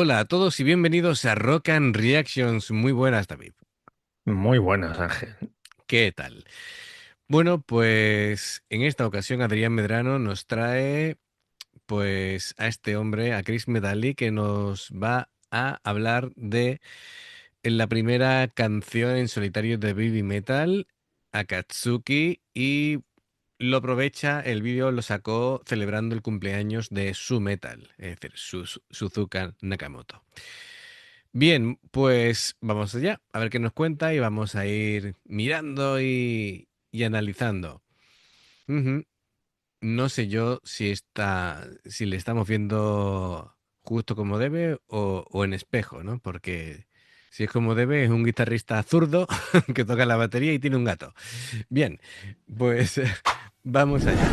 Hola a todos y bienvenidos a Rock and Reactions. Muy buenas, David. Muy buenas, Ángel. ¿Qué tal? Bueno, pues en esta ocasión Adrián Medrano nos trae pues a este hombre, a Chris Medali, que nos va a hablar de la primera canción en solitario de Baby Metal, Akatsuki, y lo aprovecha, el vídeo lo sacó celebrando el cumpleaños de Su Metal, es decir, Suzuka Nakamoto. Bien, pues vamos allá, a ver qué nos cuenta y vamos a ir mirando y analizando. Ujú. No sé yo si le estamos viendo justo como debe o en espejo, ¿no? Porque si es como debe, es un guitarrista zurdo que toca la batería y tiene un gato. Bien, pues vamos allá.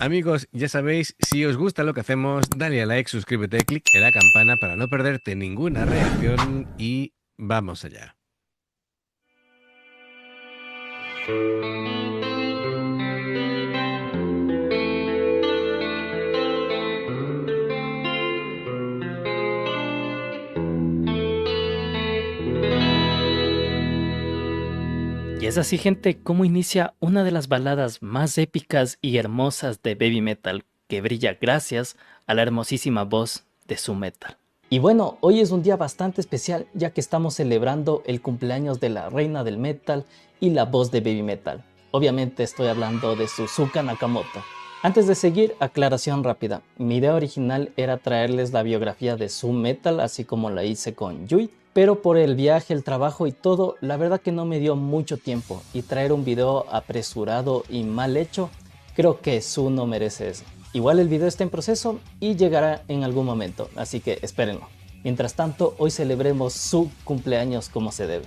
Amigos, ya sabéis, si os gusta lo que hacemos, dale a like, suscríbete, clic en la campana para no perderte ninguna reacción y vamos allá. Y es así, gente, como inicia una de las baladas más épicas y hermosas de Baby Metal, que brilla gracias a la hermosísima voz de Su Metal. Y bueno, hoy es un día bastante especial ya que estamos celebrando el cumpleaños de la reina del metal y la voz de Baby Metal. Obviamente estoy hablando de Suzuka Nakamoto. Antes de seguir, aclaración rápida. Mi idea original era traerles la biografía de Su Metal, así como la hice con Yui, pero por el viaje, el trabajo y todo, la verdad que no me dio mucho tiempo, y traer un video apresurado y mal hecho, creo que Su no merece eso. Igual el video está en proceso y llegará en algún momento, así que espérenlo. Mientras tanto, hoy celebremos su cumpleaños como se debe.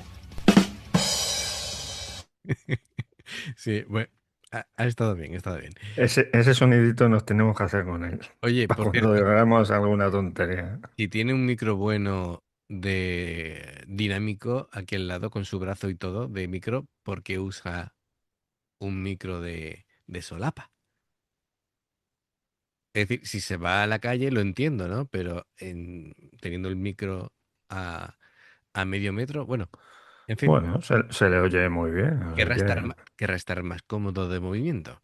Sí, bueno, ha estado bien, ha estado bien. Ese sonidito nos tenemos que hacer con él. Oye, Para por cuando cierto, hagamos alguna tontería. si tiene un micro bueno de dinámico aquí al lado con su brazo y todo de micro, ¿por qué usa un micro de solapa? Es decir, si se va a la calle lo entiendo, ¿no? Pero teniendo el micro a, a medio metro, bueno, en fin, Bueno, se le oye muy bien, así que... querrá estar más cómodo de movimiento.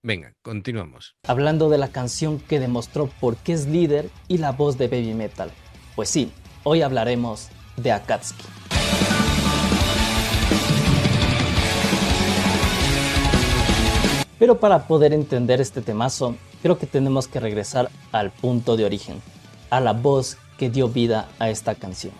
Venga, continuamos. Hablando de la canción que demostró por qué es líder y la voz de Baby Metal. Pues sí, hoy hablaremos de Akatsuki. Pero para poder entender este temazo, creo que tenemos que regresar al punto de origen, a la voz que dio vida a esta canción.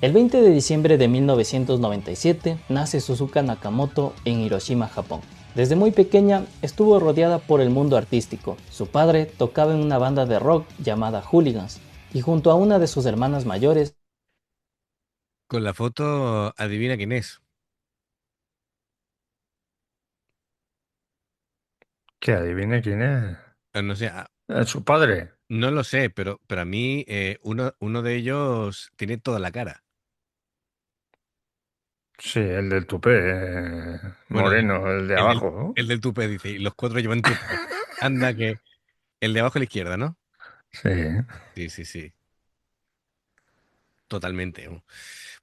El 20 de diciembre de 1997 nace Suzuka Nakamoto en Hiroshima, Japón. Desde muy pequeña estuvo rodeada por el mundo artístico. Su padre tocaba en una banda de rock llamada Hooligans y junto a una de sus hermanas mayores, Con la foto, adivina quién es. Que adivine quién es. No sé, Es su padre. no lo sé, pero a mí uno de ellos tiene toda la cara. Sí, el del tupé, Bueno, moreno, el de abajo, ¿no? el del tupé, dice, y los cuatro llevan tupé. Anda que el de abajo a la izquierda, ¿no? Sí. Sí, sí, sí, totalmente.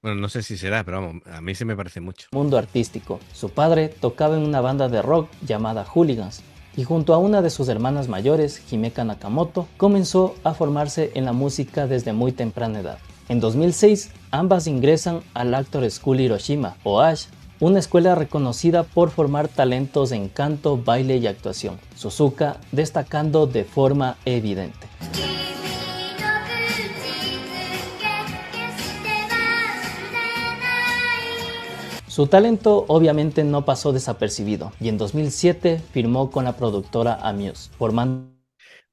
Bueno, no sé si será, pero vamos, a mí se me parece mucho. mundo artístico. Su padre tocaba en una banda de rock llamada Hooligans y junto a una de sus hermanas mayores, Himeka Nakamoto, comenzó a formarse en la música desde muy temprana edad. En 2006, ambas ingresan al Actor School Hiroshima, o ASH, una escuela reconocida por formar talentos en canto, baile y actuación, Suzuka destacando de forma evidente. Su talento obviamente no pasó desapercibido y en 2007 firmó con la productora Amuse, formando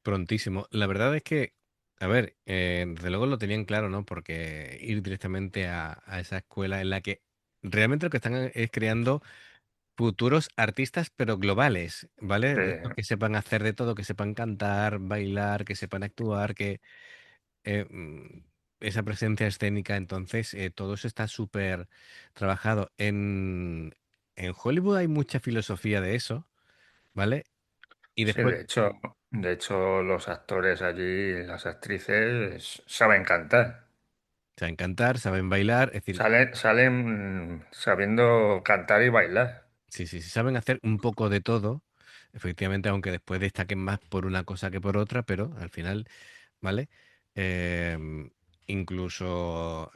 Prontísimo. La verdad es que, a ver, desde luego lo tenían claro, ¿no? Porque ir directamente a esa escuela en la que realmente lo que están es creando futuros artistas, pero globales, ¿vale? Sí. De estos que sepan hacer de todo, que sepan cantar, bailar, que sepan actuar, que eh, mm, esa presencia escénica, entonces todo eso está súper trabajado. En Hollywood hay mucha filosofía de eso, ¿vale? Y Sí, después de hecho, los actores allí, las actrices, saben cantar. saben cantar, saben bailar, es decir, Salen sabiendo cantar y bailar. sí, sí, sí, saben hacer un poco de todo, efectivamente, aunque después destaquen más por una cosa que por otra, pero al final, ¿vale? Em, Incluso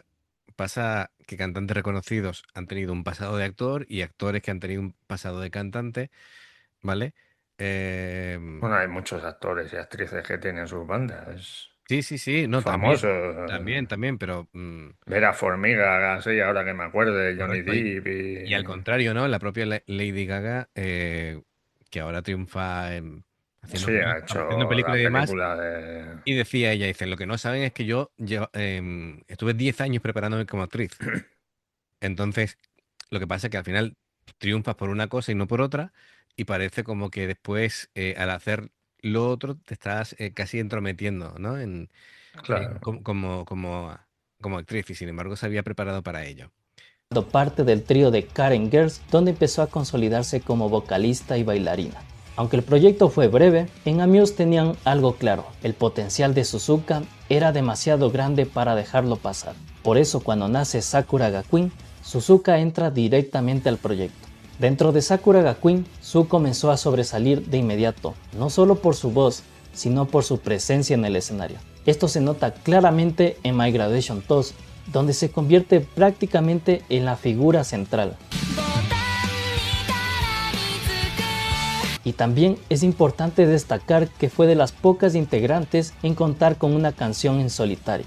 pasa que cantantes reconocidos han tenido un pasado de actor y actores que han tenido un pasado de cantante, ¿vale? Em, Bueno, hay muchos actores y actrices que tienen sus bandas sí, sí, sí, no, también, famosos. también, pero Vera Formiga, sí, ahora que me acuerdo, de Johnny correcto. Depp Y al contrario, ¿no? La propia Lady Gaga, que ahora triunfa sí, ha haciendo hecho películas la y demás, película de... y decía ella, dice, lo que no saben es que yo estuve 10 años preparándome como actriz. Entonces, lo que pasa es que al final triunfas por una cosa y no por otra, y parece como que después, al hacer lo otro, te estás casi entrometiendo, ¿no? Claro. Como actriz, y sin embargo se había preparado para ello. Parte del trío de Karen Girls, donde empezó a consolidarse como vocalista y bailarina. Aunque el proyecto fue breve, en Amuse tenían algo claro: el potencial de Suzuka era demasiado grande para dejarlo pasar. Por eso, cuando nace Sakura ga Queen, Suzuka entra directamente al proyecto. Dentro de Sakura ga Queen, Su comenzó a sobresalir de inmediato, no solo por su voz, sino por su presencia en el escenario. Esto se nota claramente en My Graduation Toast, donde se convierte prácticamente en la figura central. Y también es importante destacar que fue de las pocas integrantes en contar con una canción en solitario.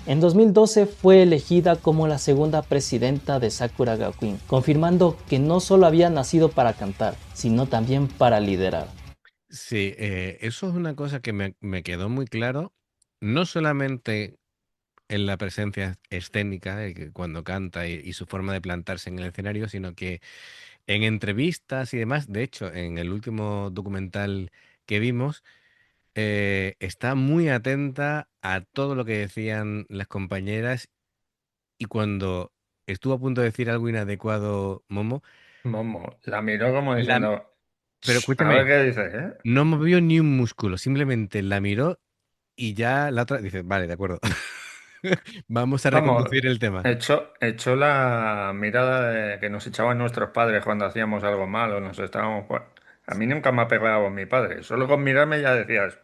En 2012 fue elegida como la segunda presidenta de Sakura ga Queen, confirmando que no solo había nacido para cantar, sino también para liderar. Sí, eso es una cosa que me quedó muy claro, no solamente en la presencia escénica, que cuando canta y su forma de plantarse en el escenario, sino que en entrevistas y demás, de hecho, en el último documental que vimos, está muy atenta a todo lo que decían las compañeras y cuando estuvo a punto de decir algo inadecuado, Momo, Momo la miró como la, diciendo, pero A ver escúchame, qué dice, ¿eh? no movió ni un músculo, simplemente la miró y ya la otra dice, vale, de acuerdo. Vamos a Vamos, reconducir el tema. echó la mirada que nos echaban nuestros padres cuando hacíamos algo mal o nos estábamos... A mí nunca me ha pegado mi padre. Solo con mirarme ya decías,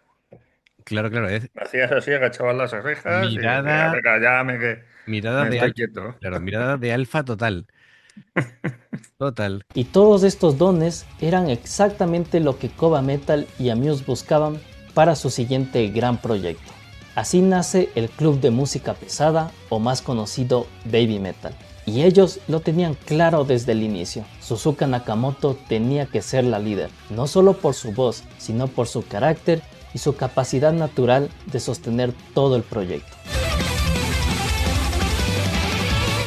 Claro, claro, es me hacías así, agachabas las orejas y decías, mirada, venga, ya que mirada me de estoy quieto. claro, mirada de alfa total. Total. Y todos estos dones eran exactamente lo que Koba Metal y Amuse buscaban para su siguiente gran proyecto. Así nace el club de música pesada, o más conocido Baby Metal. Y ellos lo tenían claro desde el inicio. Suzuka Nakamoto tenía que ser la líder, no solo por su voz, sino por su carácter y su capacidad natural de sostener todo el proyecto.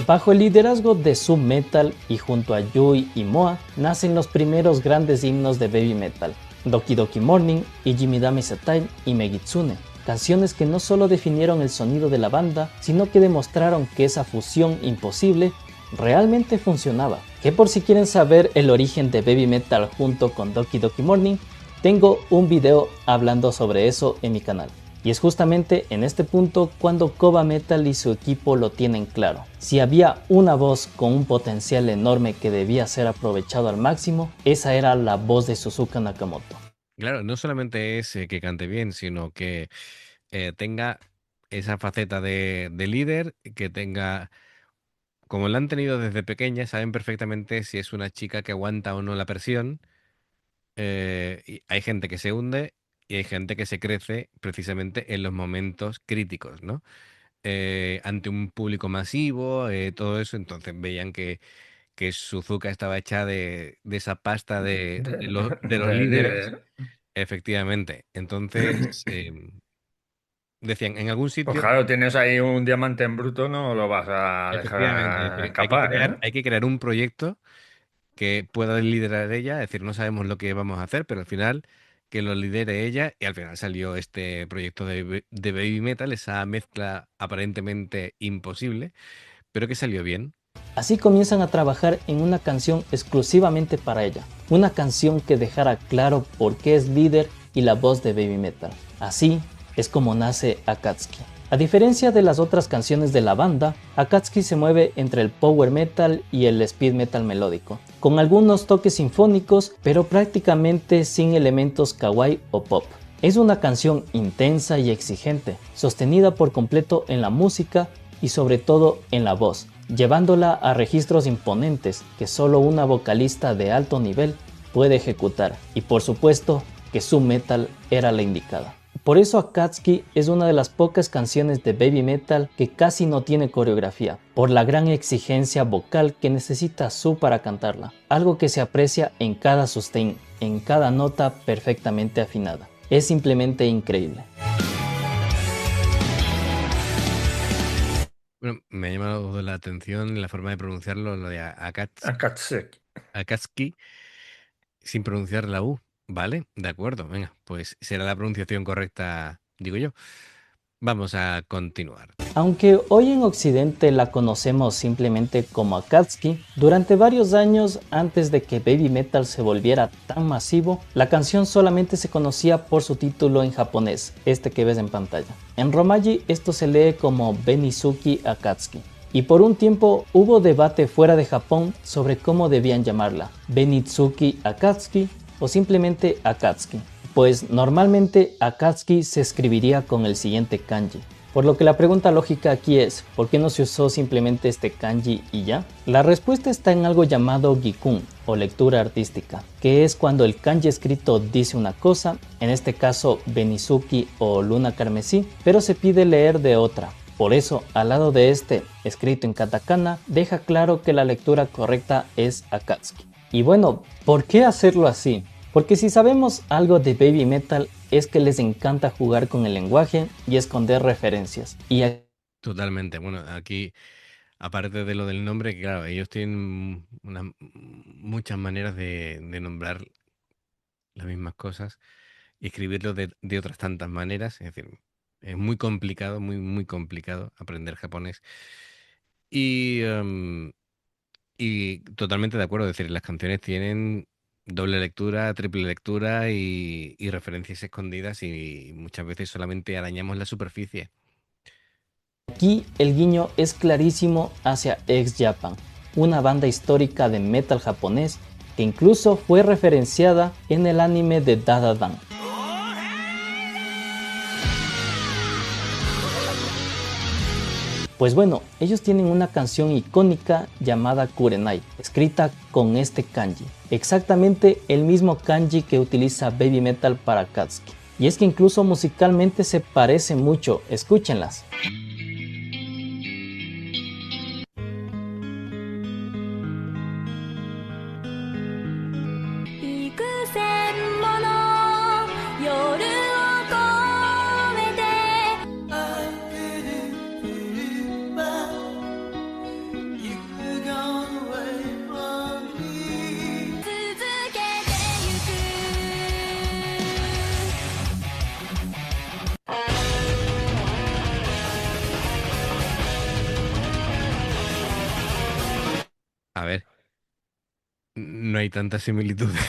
Bajo el liderazgo de Sub Metal y junto a Yui y Moa, nacen los primeros grandes himnos de Baby Metal: Doki Doki Morning y Jimidame Setai y Megitsune, canciones que no solo definieron el sonido de la banda, sino que demostraron que esa fusión imposible realmente funcionaba. Que por si quieren saber el origen de Baby Metal junto con Doki Doki Morning, tengo un video hablando sobre eso en mi canal. Y es justamente en este punto cuando Koba Metal y su equipo lo tienen claro. Si había una voz con un potencial enorme que debía ser aprovechado al máximo, esa era la voz de Suzuka Nakamoto. Claro, no solamente es que cante bien, sino que tenga esa faceta de líder, que tenga, como la han tenido desde pequeña, saben perfectamente si es una chica que aguanta o no la presión. Y hay gente que se hunde y hay gente que se crece precisamente en los momentos críticos, ¿no? Ante un público masivo, todo eso, entonces veían que Suzuka estaba hecha de esa pasta de los De líderes, líder. efectivamente. Entonces, decían, en algún Pues sitio, claro, tienes ahí un diamante en bruto, no lo vas a efectivamente, es dejar decir, hay que escapar, crear, ¿eh? hay que crear un proyecto que pueda liderar ella, es decir, no sabemos lo que vamos a hacer, pero al final que lo lidere ella y al final salió este proyecto de Baby Metal, esa mezcla aparentemente imposible, pero que salió bien. Así comienzan a trabajar en una canción exclusivamente para ella, una canción que dejara claro por qué es líder y la voz de Baby Metal. Así es como nace Akatsuki. A diferencia de las otras canciones de la banda, Akatsuki se mueve entre el power metal y el speed metal melódico, con algunos toques sinfónicos, pero prácticamente sin elementos kawaii o pop. Es una canción intensa y exigente, sostenida por completo en la música y sobre todo en la voz, llevándola a registros imponentes que solo una vocalista de alto nivel puede ejecutar, y por supuesto que su metal era la indicada. Por eso Akatsuki es una de las pocas canciones de Baby Metal que casi no tiene coreografía, por la gran exigencia vocal que necesita Su para cantarla, algo que se aprecia en cada sustain, en cada nota perfectamente afinada. Es simplemente increíble. Bueno, me ha llamado la atención la forma de pronunciarlo, lo de Akatsuki. Akatsuki, sin pronunciar la U. Vale, de acuerdo, venga, pues será la pronunciación correcta, digo yo. Vamos a continuar. Aunque hoy en Occidente la conocemos simplemente como Akatsuki, durante varios años antes de que Baby Metal se volviera tan masivo, la canción solamente se conocía por su título en japonés, este que ves en pantalla. En romaji esto se lee como Benizuki Akatsuki. Y por un tiempo hubo debate fuera de Japón sobre cómo debían llamarla, Benitsuki Akatsuki o simplemente Akatsuki, pues normalmente Akatsuki se escribiría con el siguiente kanji. Por lo que la pregunta lógica aquí es, ¿por qué no se usó simplemente este kanji y ya? La respuesta está en algo llamado Gikun o lectura artística, que es cuando el kanji escrito dice una cosa, en este caso Benizuki o Luna Carmesí, pero se pide leer de otra. Por eso, al lado de este, escrito en katakana, deja claro que la lectura correcta es Akatsuki. Y bueno, ¿por qué hacerlo así? Porque si sabemos algo de Baby Metal es que les encanta jugar con el lenguaje y esconder referencias. Y Totalmente. Bueno, aquí, aparte de lo del nombre, que claro, ellos tienen muchas maneras de nombrar las mismas cosas y escribirlo de otras tantas maneras. Es decir, es muy complicado, muy complicado aprender japonés. Y, y totalmente de acuerdo, es decir, las canciones tienen doble lectura, triple lectura y referencias escondidas y muchas veces solamente arañamos la superficie. aquí el guiño es clarísimo hacia X Japan, una banda histórica de metal japonés que incluso fue referenciada en el anime de Dadadan. Pues bueno, ellos tienen una canción icónica llamada Kurenai, escrita con este kanji, exactamente el mismo kanji que utiliza Baby Metal para Akatsuki. Y es que incluso musicalmente se parece mucho, escúchenlas. A ver, no hay tantas similitudes.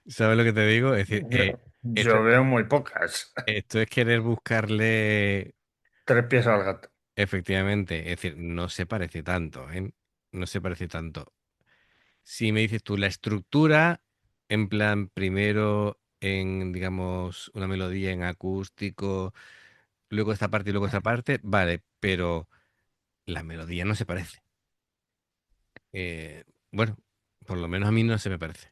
¿Sabes lo que te digo? Es decir, esto, Yo veo muy pocas. esto es querer buscarle, Tres pies al gato. efectivamente, es decir, no se parece tanto, ¿eh? No se parece tanto. Si me dices tú la estructura, en plan, primero en, digamos, una melodía en acústico, luego esta parte y luego esta parte, vale, pero la melodía no se parece. Bueno, por lo menos a mí no se me parece.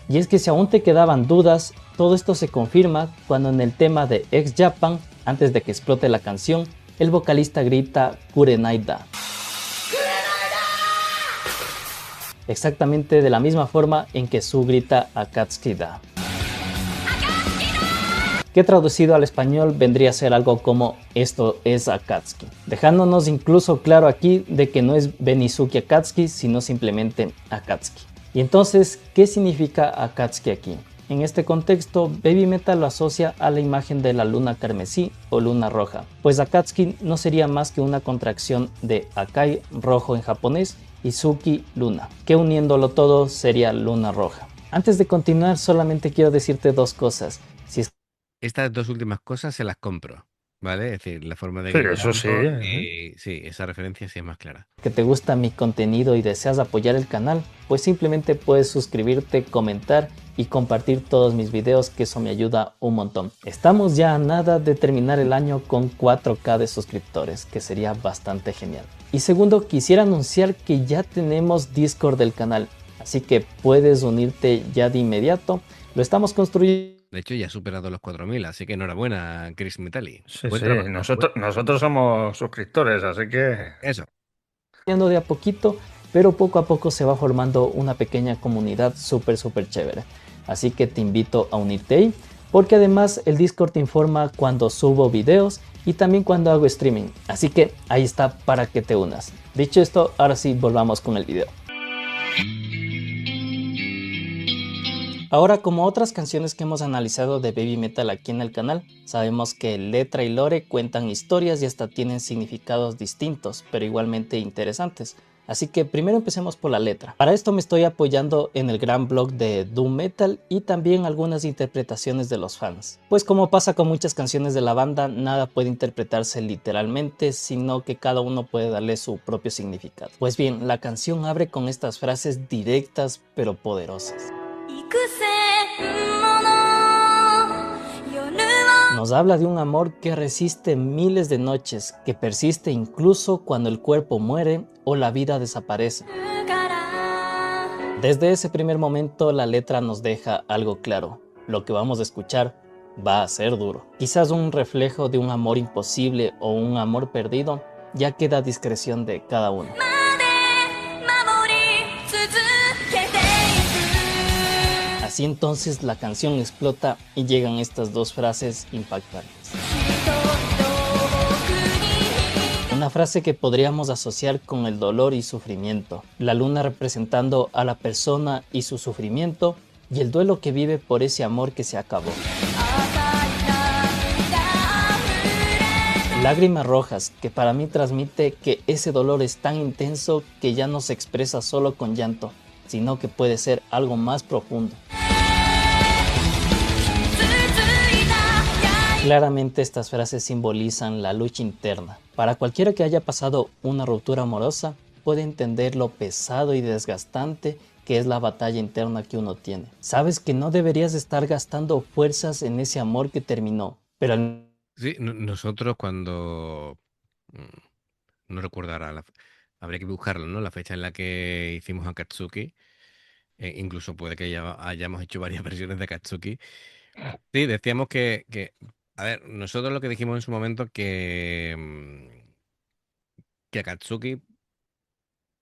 Y es que si aún te quedaban dudas, todo esto se confirma cuando en el tema de X Japan, antes de que explote la canción, el vocalista grita Kurenai da. Exactamente de la misma forma en que Su grita Akatsuki da. Que traducido al español vendría a ser algo como esto es Akatsuki, dejándonos incluso claro aquí de que no es Benizuki Akatsuki, sino simplemente Akatsuki. Y entonces, ¿qué significa Akatsuki aquí? En este contexto, Baby Metal lo asocia a la imagen de la luna carmesí o luna roja, pues Akatsuki no sería más que una contracción de Akai, rojo en japonés, y Tsuki, luna, que uniéndolo todo sería luna roja. Antes de continuar, solamente quiero decirte dos cosas. Si es Estas dos últimas cosas se las compro, ¿vale? Es decir, la forma de Sí, eso sí, gritarlo ¿eh? y sí, esa referencia sí es más clara. que te gusta mi contenido y deseas apoyar el canal, pues simplemente puedes suscribirte, comentar y compartir todos mis videos, que eso me ayuda un montón. Estamos ya a nada de terminar el año con 4K de suscriptores, que sería bastante genial. Y segundo, quisiera anunciar que ya tenemos Discord del canal, así que puedes unirte ya de inmediato. Lo estamos construyendo De hecho, ya ha superado los 4.000, así que enhorabuena, Chris Metali. Sí, Buen sí, trabajo. nosotros somos suscriptores, así que Eso. de a poquito, pero poco a poco se va formando una pequeña comunidad súper chévere. Así que te invito a unirte ahí, porque además el Discord te informa cuando subo videos y también cuando hago streaming. Así que ahí está para que te unas. Dicho esto, ahora sí volvamos con el video. Ahora, como otras canciones que hemos analizado de Baby Metal aquí en el canal, sabemos que letra y lore cuentan historias y hasta tienen significados distintos, pero igualmente interesantes. Así que primero empecemos por la letra. Para esto me estoy apoyando en el gran blog de Doom Metal y también algunas interpretaciones de los fans. Pues como pasa con muchas canciones de la banda, nada puede interpretarse literalmente, sino que cada uno puede darle su propio significado. Pues bien, la canción abre con estas frases directas pero poderosas. Nos habla de un amor que resiste miles de noches, que persiste incluso cuando el cuerpo muere o la vida desaparece. Desde ese primer momento la letra nos deja algo claro: lo que vamos a escuchar va a ser duro. Quizás un reflejo de un amor imposible o un amor perdido, ya queda a discreción de cada uno. Así entonces la canción explota y llegan estas dos frases impactantes. Una frase que podríamos asociar con el dolor y sufrimiento, la luna representando a la persona y su sufrimiento, y el duelo que vive por ese amor que se acabó. Lágrimas rojas, que para mí transmite que ese dolor es tan intenso que ya no se expresa solo con llanto, sino que puede ser algo más profundo. Claramente estas frases simbolizan la lucha interna. Para cualquiera que haya pasado una ruptura amorosa, puede entender lo pesado y desgastante que es la batalla interna que uno tiene. Sabes que no deberías estar gastando fuerzas en ese amor que terminó, pero Sí, nosotros cuando... No recuerdo ahora, habría que buscarlo, ¿no? La fecha en la que hicimos Akatsuki. Incluso puede que ya hayamos hecho varias versiones de Akatsuki. Sí, decíamos a ver, nosotros lo que dijimos en su momento que Akatsuki,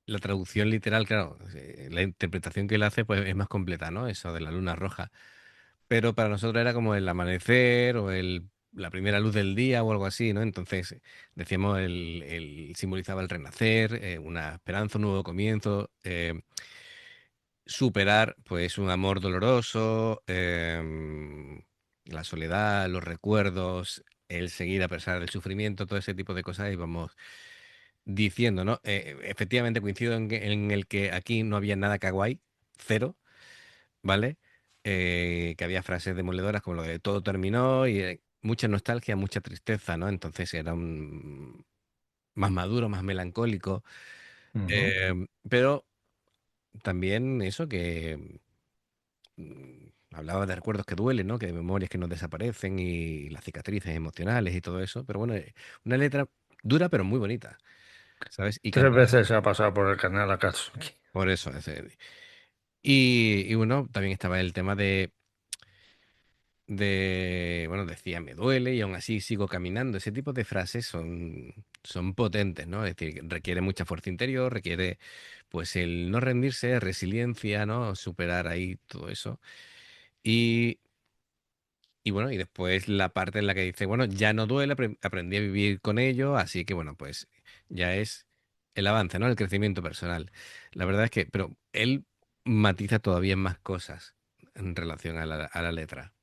la traducción literal, claro, la interpretación que él hace pues es más completa, ¿no? Eso de la luna roja. Pero para nosotros era como el amanecer o la primera luz del día o algo así, ¿no? Entonces decíamos, simbolizaba el renacer, una esperanza, un nuevo comienzo, superar pues un amor doloroso, la soledad, los recuerdos, el seguir a pesar del sufrimiento, todo ese tipo de cosas íbamos diciendo, ¿no? Efectivamente coincido en el que aquí no había nada kawaii, cero, ¿vale? Que había frases demoledoras como lo de todo terminó y mucha nostalgia, mucha tristeza, ¿no? Entonces era más maduro, más melancólico, ujú. pero también eso que hablaba de recuerdos que duelen, ¿no? Que de memorias que no desaparecen y las cicatrices emocionales y todo eso, pero bueno, una letra dura pero muy bonita, ¿sabes? Y Tres cantada. veces se ha pasado por el canal Akatsuki. Por eso. Y bueno, también estaba el tema bueno, decía, me duele y aún así sigo caminando. Ese tipo de frases son potentes, ¿no? Es decir, requiere mucha fuerza interior, requiere, pues, el no rendirse, resiliencia, ¿no? Superar ahí todo eso. Y, y bueno, y después la parte en la que dice, bueno, ya no duele, aprendí a vivir con ello, así que bueno, pues ya es el avance, ¿no? El crecimiento personal. La verdad es que, pero él matiza todavía más cosas. en relación a la letra.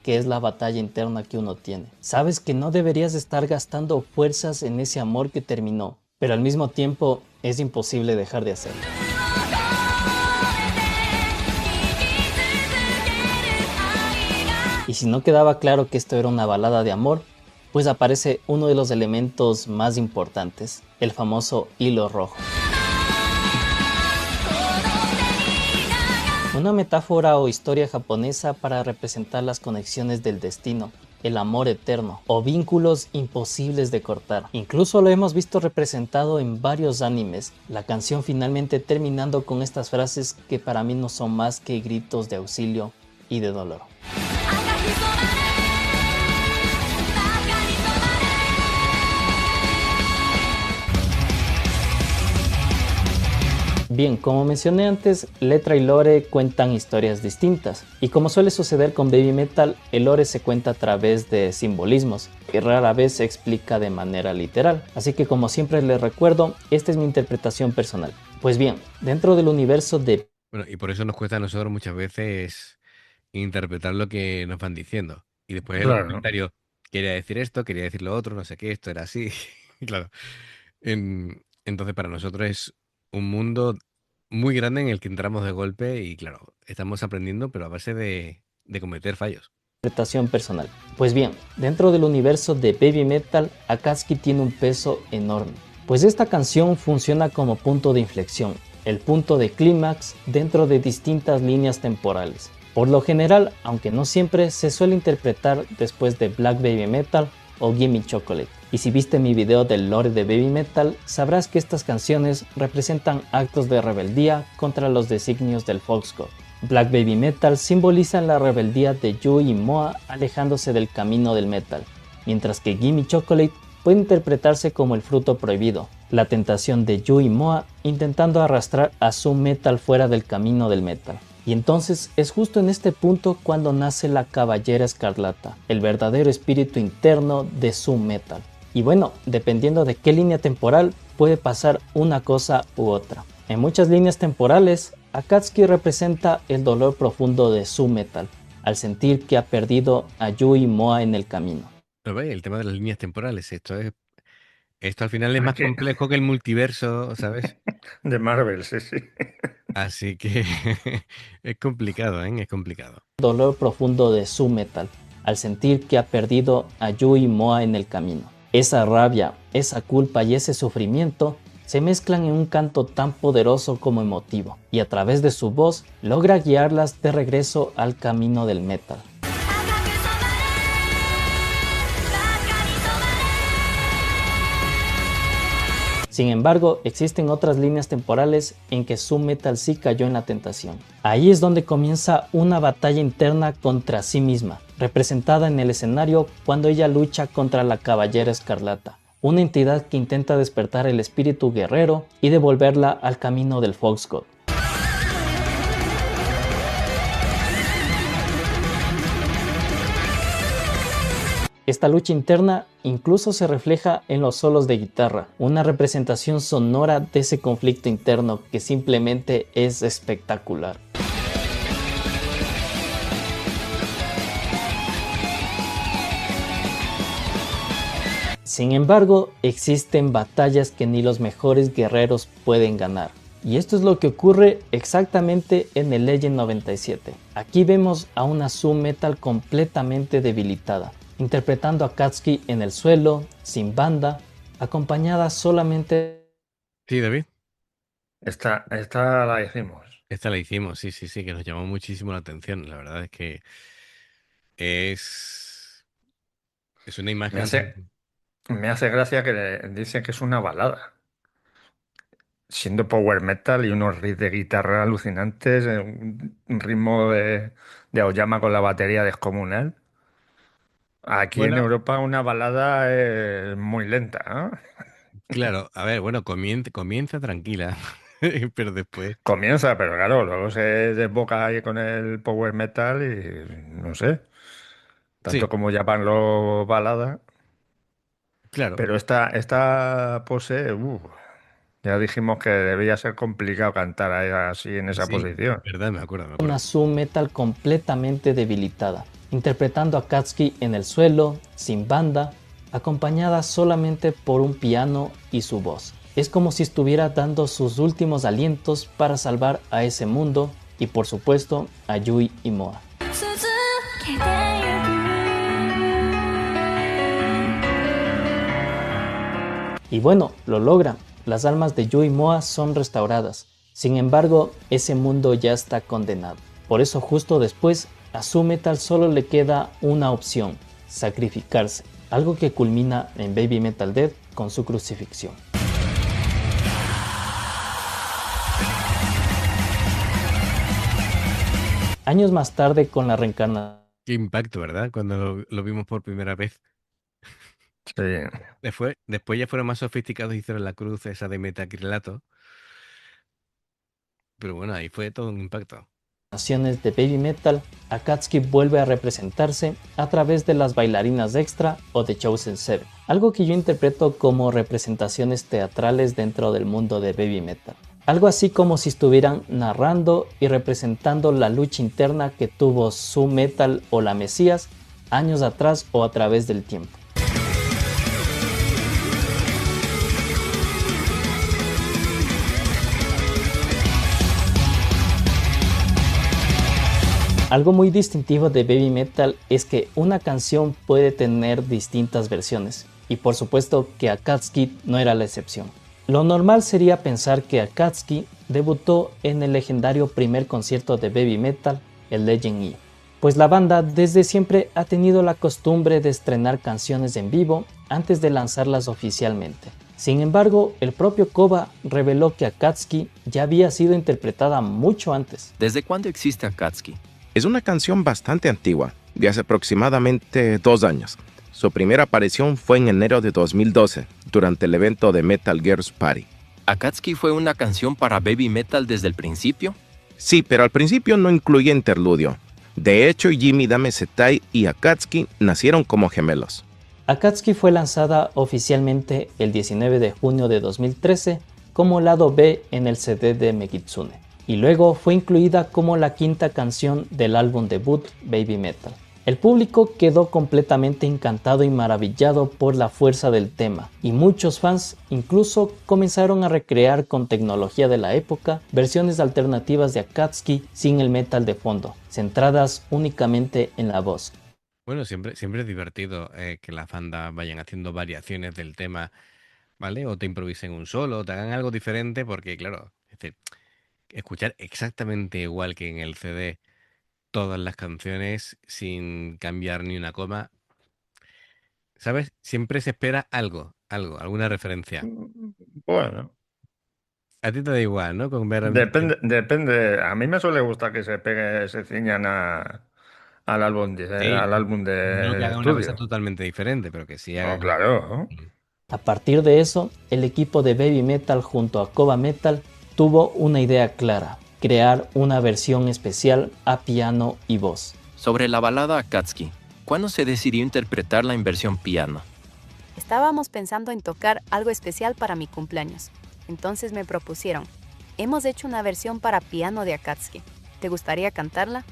Que es la batalla interna que uno tiene. Sabes que no deberías estar gastando fuerzas en ese amor que terminó, pero al mismo tiempo es imposible dejar de hacerlo. Y si no quedaba claro que esto era una balada de amor, pues aparece uno de los elementos más importantes, el famoso hilo rojo. Una metáfora o historia japonesa para representar las conexiones del destino, el amor eterno o vínculos imposibles de cortar. Incluso lo hemos visto representado en varios animes, la canción finalmente terminando con estas frases que para mí no son más que gritos de auxilio y de dolor. Bien, como mencioné antes, letra y lore cuentan historias distintas, y como suele suceder con Baby Metal, el lore se cuenta a través de simbolismos, que rara vez se explica de manera literal. Así que como siempre les recuerdo, esta es mi interpretación personal. Pues bien, dentro del universo de... Bueno, y por eso nos cuesta a nosotros muchas veces interpretar lo que nos van diciendo. Y después en los Claro, comentarios, quería decir esto, quería decir lo otro, no sé qué, esto era así. Y claro. Entonces, para nosotros es un mundo muy grande en el que entramos de golpe y, claro, estamos aprendiendo, pero a base de cometer fallos. interpretación personal. Pues bien, dentro del universo de Baby Metal, Akatsuki tiene un peso enorme, pues esta canción funciona como punto de inflexión, el punto de clímax dentro de distintas líneas temporales. Por lo general, aunque no siempre, se suele interpretar después de Black Baby Metal o Gimme Chocolate. Y si viste mi video del lore de Baby Metal, sabrás que estas canciones representan actos de rebeldía contra los designios del Foxcode. Black Baby Metal simboliza la rebeldía de Yui y Moa alejándose del camino del metal, mientras que Gimme Chocolate puede interpretarse como el fruto prohibido, la tentación de Yui y Moa intentando arrastrar a su metal fuera del camino del metal. Y entonces es justo en este punto cuando nace la Caballera Escarlata, el verdadero espíritu interno de su metal. Y bueno, dependiendo de qué línea temporal, puede pasar una cosa u otra. En muchas líneas temporales, Akatsuki representa el dolor profundo de su metal, al sentir que ha perdido a Yui y Moa en el camino. Pero ve, el tema de las líneas temporales, esto al final es hay más que... complejo que el multiverso, ¿sabes? de Marvel, sí, sí. Así que es complicado, ¿eh? Es complicado. Dolor profundo de su metal, al sentir que ha perdido a Yui y Moa en el camino. Esa rabia, esa culpa y ese sufrimiento se mezclan en un canto tan poderoso como emotivo, y a través de su voz logra guiarlas de regreso al camino del metal. Sin embargo, existen otras líneas temporales en que su metal sí cayó en la tentación. Ahí es donde comienza una batalla interna contra sí misma, representada en el escenario cuando ella lucha contra la Caballera Escarlata, una entidad que intenta despertar el espíritu guerrero y devolverla al camino del Foxcode. Esta lucha interna incluso se refleja en los solos de guitarra, una representación sonora de ese conflicto interno que simplemente es espectacular. Sin embargo, existen batallas que ni los mejores guerreros pueden ganar. Y esto es lo que ocurre exactamente en el Legend 97. Aquí vemos a una Su-Metal completamente debilitada, interpretando a Akatsuki en el suelo, sin banda, acompañada solamente... Sí, David. Esta la hicimos. Esta la hicimos, sí, sí, sí, que nos llamó muchísimo la atención. La verdad es que es, es una Me imagen. hace, me hace gracia que dice que es una balada. Siendo power metal y unos riffs de guitarra alucinantes, un ritmo de Aoyama con la batería descomunal. Aquí en Bueno, Europa una balada es muy lenta, ¿no? claro, a ver, bueno, comienza tranquila, pero después. Comienza, pero claro, luego se desboca ahí con el power metal y no sé, Sí, tanto como llaman los baladas. claro. Pero esta pose, Ya dijimos que debía ser complicado cantar ahí así en esa Sí, posición. verdad, me acuerdo, me Una acuerdo. Su Metal completamente debilitada, interpretando a Katsuki en el suelo, sin banda, acompañada solamente por un piano y su voz. Es como si estuviera dando sus últimos alientos para salvar a ese mundo y por supuesto a Yui y Moa. Y bueno, lo logra. Las almas de Yui y Moa son restauradas. Sin embargo, ese mundo ya está condenado. Por eso justo después, a Su Metal solo le queda una opción: sacrificarse. Algo que culmina en Baby Metal Dead con su crucifixión. Años más tarde, con la reencarnación Qué impacto, ¿verdad? Cuando lo vimos por primera vez. Sí. Después ya fueron más sofisticados y hicieron la cruz esa de metacrilato. Pero bueno, ahí fue todo un impacto. de Baby Metal, Akatsuki vuelve a representarse a través de las bailarinas extra o de Chosen Seven, algo que yo interpreto como representaciones teatrales dentro del mundo de Baby Metal. Algo así como si estuvieran narrando y representando la lucha interna que tuvo Su Metal o la Mesías años atrás o a través del tiempo. Algo muy distintivo de Baby Metal es que una canción puede tener distintas versiones, y por supuesto que Akatsuki no era la excepción. Lo normal sería pensar que Akatsuki debutó en el legendario primer concierto de Baby Metal, el Legend E, pues la banda desde siempre ha tenido la costumbre de estrenar canciones en vivo antes de lanzarlas oficialmente. Sin embargo, el propio Koba reveló que Akatsuki ya había sido interpretada mucho antes. ¿Desde cuándo existe Akatsuki? Es una canción bastante antigua, de hace aproximadamente 2 años. Su primera aparición fue en enero de 2012, durante el evento de Metal Gear's Party. ¿Akatsuki fue una canción para Baby Metal desde el principio? Sí, pero al principio no incluía interludio. De hecho, Jimmy Dame Setai y Akatsuki nacieron como gemelos. Akatsuki fue lanzada oficialmente el 19 de junio de 2013 como lado B en el CD de Megitsune, y luego fue incluida como la quinta canción del álbum debut Baby Metal. El público quedó completamente encantado y maravillado por la fuerza del tema, y muchos fans incluso comenzaron a recrear con tecnología de la época versiones alternativas de Akatsuki sin el metal de fondo, centradas únicamente en la voz. Bueno, siempre es divertido que las bandas vayan haciendo variaciones del tema, ¿vale? O te improvisen un solo, o te hagan algo diferente, porque claro, es decir, escuchar exactamente igual que en el CD todas las canciones sin cambiar ni una coma, ¿sabes? Siempre se espera alguna referencia. Bueno, A ti te da igual, ¿no? Con ver... depende. A mí me suele gustar que se ciñan Sí, al álbum no que de hagan una cosa estudio. totalmente diferente, pero que sí No, hagan... claro, ¿no? A partir de eso, el equipo de Baby Metal junto a Koba Metal tuvo una idea clara: crear una versión especial a piano y voz. Sobre la balada Akatsuki, ¿cuándo se decidió interpretarla en versión piano? Estábamos pensando en tocar algo especial para mi cumpleaños. Entonces me propusieron: hemos hecho una versión para piano de Akatsuki. ¿Te gustaría cantarla?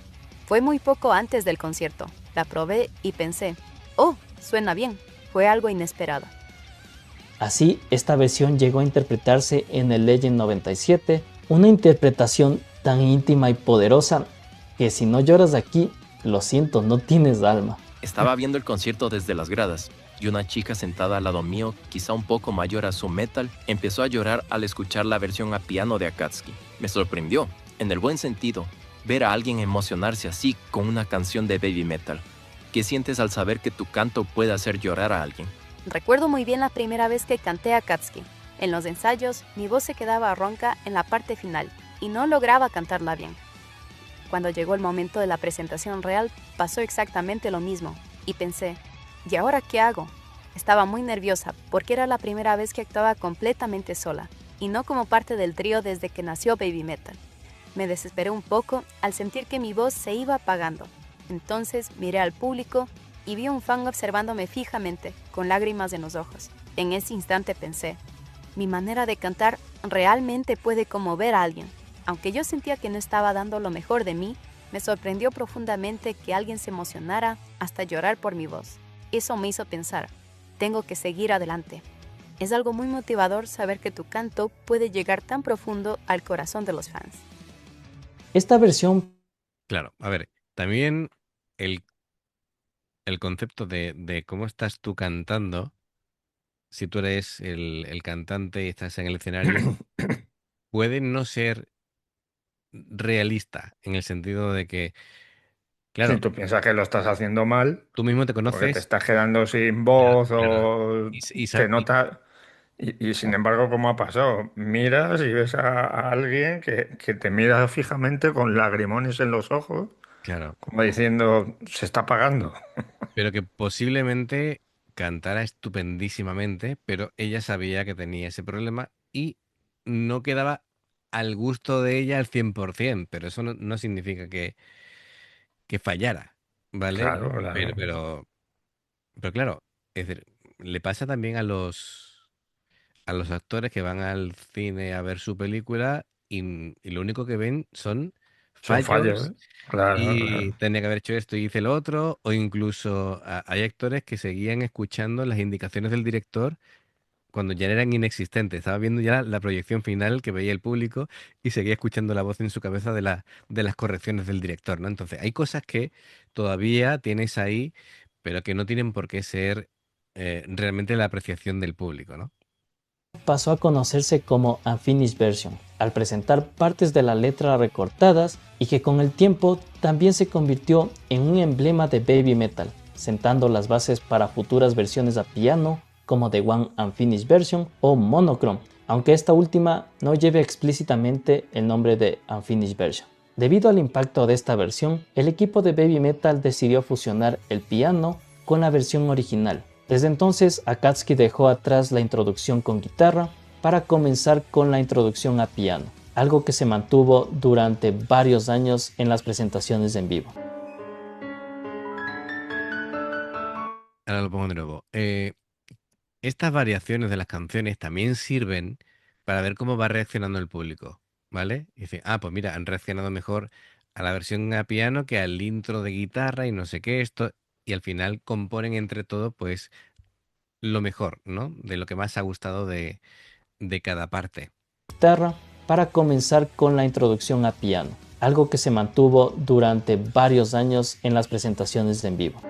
Fue muy poco antes del concierto. La probé y pensé: oh, suena bien. Fue algo inesperado. Así, esta versión llegó a interpretarse en el Legend 97, una interpretación tan íntima y poderosa que si no lloras aquí, lo siento, no tienes alma. Estaba viendo el concierto desde las gradas y una chica sentada al lado mío, quizá un poco mayor a Su Metal, empezó a llorar al escuchar la versión a piano de Akatsuki. Me sorprendió, en el buen sentido, ver a alguien emocionarse así con una canción de Baby Metal. ¿Qué sientes al saber que tu canto puede hacer llorar a alguien? Recuerdo muy bien la primera vez que canté Akatsuki. En los ensayos, mi voz se quedaba ronca en la parte final y no lograba cantarla bien. Cuando llegó el momento de la presentación real, pasó exactamente lo mismo y pensé: ¿y ahora qué hago? Estaba muy nerviosa porque era la primera vez que actuaba completamente sola y no como parte del trío desde que nació Baby Metal. Me desesperé un poco al sentir que mi voz se iba apagando. Entonces miré al público y vi a un fan observándome fijamente, con lágrimas en los ojos. En ese instante pensé: mi manera de cantar realmente puede conmover a alguien. Aunque yo sentía que no estaba dando lo mejor de mí, me sorprendió profundamente que alguien se emocionara hasta llorar por mi voz. Eso me hizo pensar, tengo que seguir adelante. Es algo muy motivador saber que tu canto puede llegar tan profundo al corazón de los fans. Esta versión Claro, a ver, también el, el concepto de cómo estás tú cantando, si tú eres el cantante y estás en el escenario, puede no ser realista en el sentido de que, Si claro, tú piensas que lo estás haciendo mal, tú mismo te porque te conoces, estás quedando sin ya, voz claro, o y te nota. Y sin embargo, ¿cómo ha pasado? Miras y ves a alguien que te mira fijamente con lagrimones en los ojos, claro, como diciendo, se está apagando. pero que posiblemente cantara estupendísimamente, pero ella sabía que tenía ese problema y no quedaba al gusto de ella al 100%, pero eso no significa que fallara, ¿vale? Claro, Pero, claro. pero, pero claro, es decir, le pasa también a los actores que van al cine a ver su película y lo único que ven son Son fallos, fallos ¿eh? Claro, y claro. tenía que haber hecho esto y hice lo otro, o incluso hay actores que seguían escuchando las indicaciones del director cuando ya eran inexistentes. Estaba viendo ya la proyección final que veía el público y seguía escuchando la voz en su cabeza de las correcciones del director, ¿no? Entonces, hay cosas que todavía tienes ahí, pero que no tienen por qué ser realmente la apreciación del público, ¿no? pasó a conocerse como Unfinished Version, al presentar partes de la letra recortadas y que con el tiempo también se convirtió en un emblema de baby metal, sentando las bases para futuras versiones a piano como The One Unfinished Version o Monochrome, aunque esta última no lleve explícitamente el nombre de Unfinished Version. Debido al impacto de esta versión, el equipo de baby metal decidió fusionar el piano con la versión original. Desde entonces, Akatsuki dejó atrás la introducción con guitarra para comenzar con la introducción a piano, algo que se mantuvo durante varios años en las presentaciones en vivo. Ahora lo pongo de nuevo. Estas variaciones de las canciones también sirven para ver cómo va reaccionando el público, ¿vale? Y dice, ah, pues mira, han reaccionado mejor a la versión a piano que al intro de guitarra y no sé qué, esto, y al final componen entre todo, pues, lo mejor, ¿no? De lo que más ha gustado de cada parte. Guitarra para comenzar con la introducción a piano, algo que se mantuvo durante varios años en las presentaciones en vivo.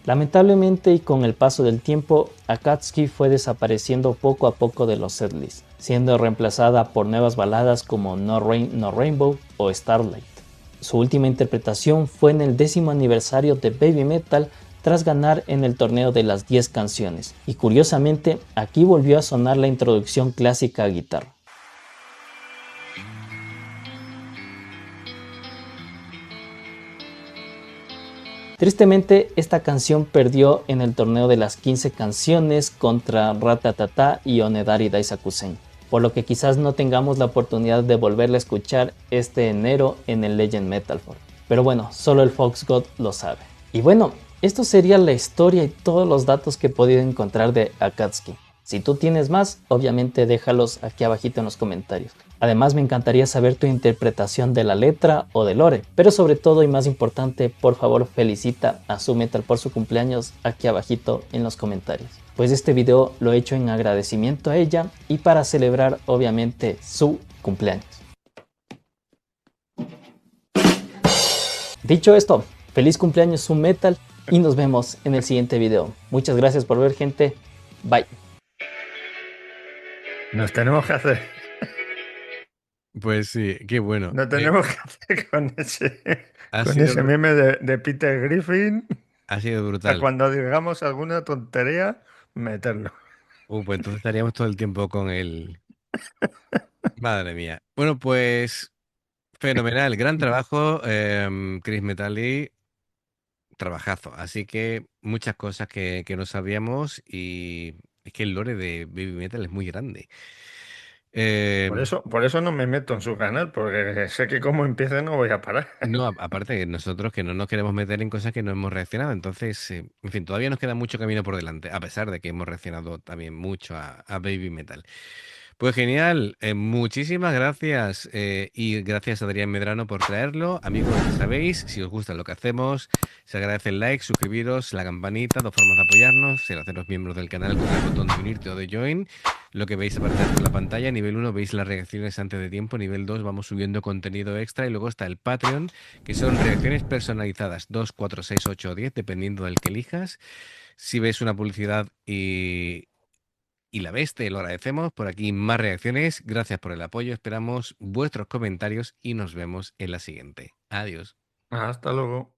Lamentablemente y con el paso del tiempo, Akatsuki fue desapareciendo poco a poco de los setlists, siendo reemplazada por nuevas baladas como No Rain, No Rainbow o Starlight. Su última interpretación fue en el 10º aniversario de Baby Metal tras ganar en el torneo de las 10 canciones, y curiosamente aquí volvió a sonar la introducción clásica a guitarra. Tristemente, esta canción perdió en el torneo de las 15 canciones contra Ratatata y Onedari Daisakusen, por lo que quizás no tengamos la oportunidad de volverla a escuchar este enero en el Legend Metal Forum. Pero bueno, solo el Fox God lo sabe. Y bueno, esto sería la historia y todos los datos que he podido encontrar de Akatsuki. Si tú tienes más, obviamente déjalos aquí abajito en los comentarios. Además me encantaría saber tu interpretación de la letra o del lore, pero sobre todo y más importante, por favor felicita a Su Metal por su cumpleaños aquí abajito en los comentarios. Pues este video lo he hecho en agradecimiento a ella y para celebrar obviamente su cumpleaños. Dicho esto, feliz cumpleaños Su Metal y nos vemos en el siguiente video. Muchas gracias por ver, gente. Bye. Nos tenemos que hacer. Pues sí, qué bueno. No tenemos que hacer Ha con sido, ese meme de Peter Griffin. ha sido A brutal. cuando digamos alguna tontería, meterlo. Pues entonces estaríamos todo el tiempo con el... Madre mía. Bueno, pues fenomenal, gran trabajo, Chris Metali, trabajazo. Así que muchas cosas que no sabíamos y es que el lore de Baby Metal es muy grande. Eh, Por eso no me meto en su canal, porque sé que como empiece no voy a parar. no, aparte que nosotros que no nos queremos meter en cosas que no hemos reaccionado, entonces, en fin, todavía nos queda mucho camino por delante, a pesar de que hemos reaccionado también mucho a Baby Metal. Pues genial, muchísimas gracias y gracias a Adrián Medrano por traerlo. Amigos, ya sabéis, si os gusta lo que hacemos, se agradece el like, suscribiros, la campanita, dos formas de apoyarnos, el haceros miembros del canal con el botón de unirte o de join. Lo que veis aparecer por la pantalla, nivel 1 veis las reacciones antes de tiempo, nivel 2 vamos subiendo contenido extra y luego está el Patreon, que son reacciones personalizadas, 2 4 6 8 o 10, dependiendo del que elijas. Si ves una publicidad y la ves, te lo agradecemos. Por aquí más reacciones. Gracias por el apoyo. Esperamos vuestros comentarios y nos vemos en la siguiente. Adiós. Hasta luego.